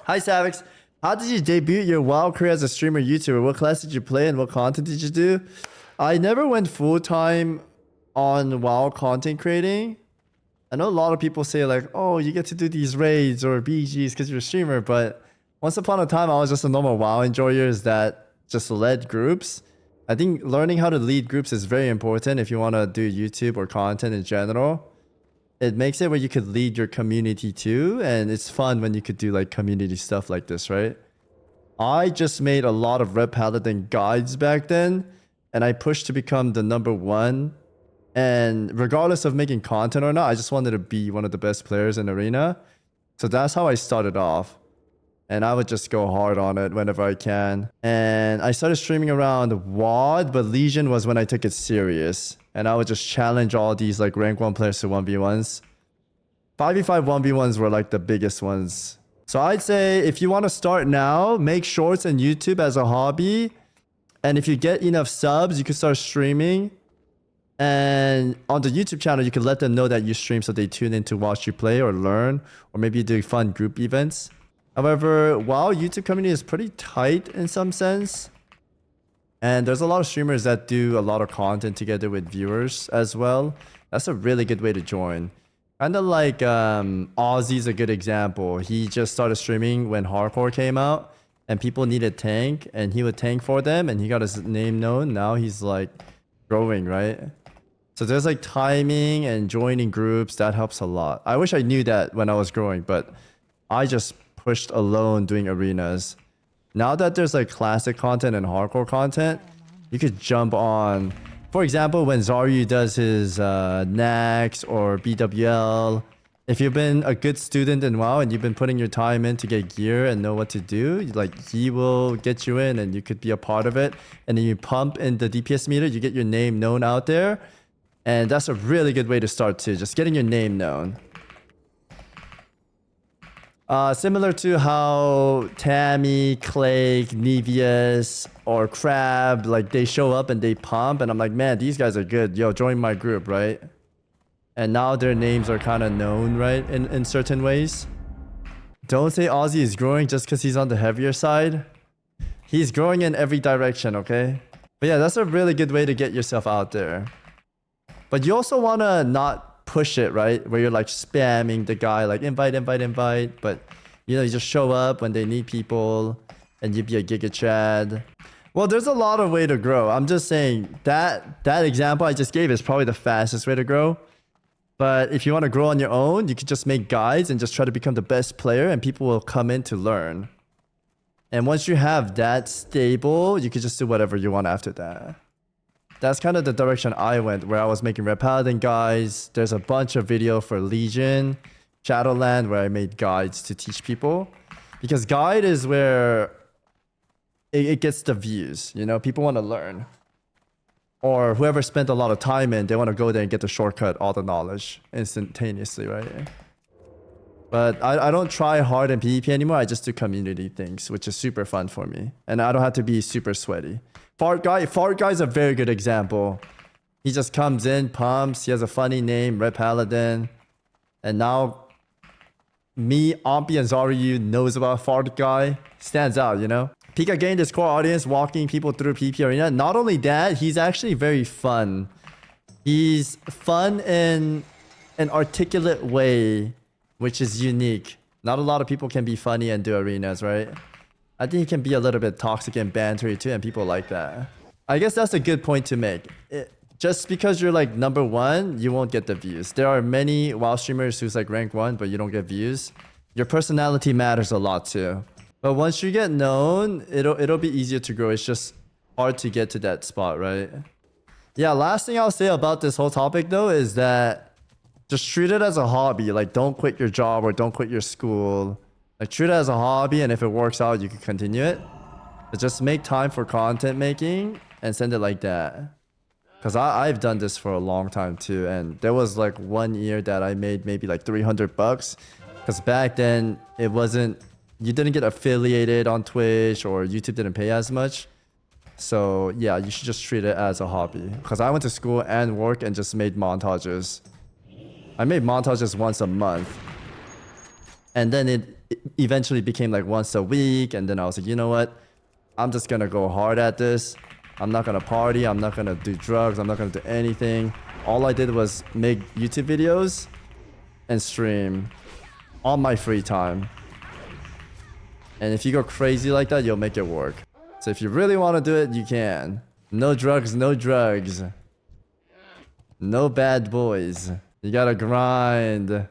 Hi, Savix. How did you debut your WoW career as a streamer YouTuber? What class did you play and what content did you do? I never went full-time on WoW content creating. I know a lot of people say like, oh, you get to do these raids or BGs because you're a streamer, but once upon a time, I was just a normal WoW enjoyer that just led groups. I think learning how to lead groups is very important if you want to do YouTube or content in general. It makes it where you could lead your community too, and it's fun when you could do like community stuff like this, right? I just made a lot of Red Paladin guides back then, and I pushed to become the #1. And regardless of making content or not, I just wanted to be one of the best players in Arena. So that's how I started off. And I would just go hard on it whenever I can. And I started streaming around WoD, but Legion was when I took it serious. And I would just challenge all these like rank 1 players to 1v1s. 5v5 1v1s were like the biggest ones. So I'd say if you want to start now, make shorts and YouTube as a hobby. And if you get enough subs, you can start streaming. And on the YouTube channel, you can let them know that you stream so they tune in to watch you play or learn. Or maybe do fun group events. However, WoW YouTube community is pretty tight in some sense. And there's a lot of streamers that do a lot of content together with viewers as well. That's a really good way to join. Kind of like Ozzy's a good example. He just started streaming when Hardcore came out. And people needed tank. And he would tank for them. And he got his name known. Now he's like growing, right? So there's like timing and joining groups. That helps a lot. I wish I knew that when I was growing. But I just pushed alone doing arenas. Now that there's like classic content and hardcore content, you could jump on. For example, when Zaryu does his Nax or BWL, if you've been a good student in WoW and you've been putting your time in to get gear and know what to do, like he will get you in and you could be a part of it. And then you pump in the DPS meter, you get your name known out there. And that's a really good way to start too, just getting your name known. Similar to how Tammy, Clake, Nevius, or Crab, like they show up and they pump, and I'm like, man, these guys are good. Yo, join my group, right? And now their names are kind of known, right? In certain ways. Don't say Ozzy is growing just because he's on the heavier side. He's growing in every direction, okay? But yeah, that's a really good way to get yourself out there. But you also want to not push it, right? Where you're like spamming the guy, like invite. But you know, you just show up when they need people and you be a Giga Chad. Well, there's a lot of way to grow. I'm just saying that example I just gave is probably the fastest way to grow. But if you want to grow on your own, you could just make guides and just try to become the best player and people will come in to learn. And once you have that stable, you could just do whatever you want after that. That's kind of the direction I went, where I was making Red Paladin guides. There's a bunch of video for Legion, Shadowland, where I made guides to teach people. Because guide is where it gets the views, you know? People want to learn. Or whoever spent a lot of time in, they want to go there and get the shortcut, all the knowledge, instantaneously, right? But I don't try hard in PvP anymore. I just do community things, which is super fun for me. And I don't have to be super sweaty. Fart Guy is a very good example. He just comes in, pumps. He has a funny name, Red Paladin. And now, me, Ompi, and Zaryu knows about Fart Guy. Stands out, you know? Pika gained his core audience, walking people through PvP Arena. Not only that, he's actually very fun. He's fun in an articulate way, which is unique. Not a lot of people can be funny and do arenas, right? I think he can be a little bit toxic and bantery too, and people like that. I guess that's a good point to make. Just because you're like #1, you won't get the views. There are many WoW streamers who's like rank 1, but you don't get views. Your personality matters a lot too. But once you get known, it'll be easier to grow. It's just hard to get to that spot, right? Yeah, last thing I'll say about this whole topic though is that just treat it as a hobby. Like don't quit your job or don't quit your school. Like treat it as a hobby, and if it works out, you can continue it. But just make time for content making and send it like that. Because I've done this for a long time too, and there was like 1 year that I made maybe like $300. Because back then, it wasn't... You didn't get affiliated on Twitch or YouTube didn't pay as much. So yeah, you should just treat it as a hobby. Because I went to school and work and just made montages. I made montages once a month. And then eventually became like once a week. And then I was like, you know what? I'm just gonna go hard at this. I'm not gonna party. I'm not gonna do drugs. I'm not gonna do anything. All I did was make YouTube videos and stream on my free time. And if you go crazy like that, you'll make it work. So if you really want to do it, you can. No drugs, no drugs. No bad boys. You gotta grind.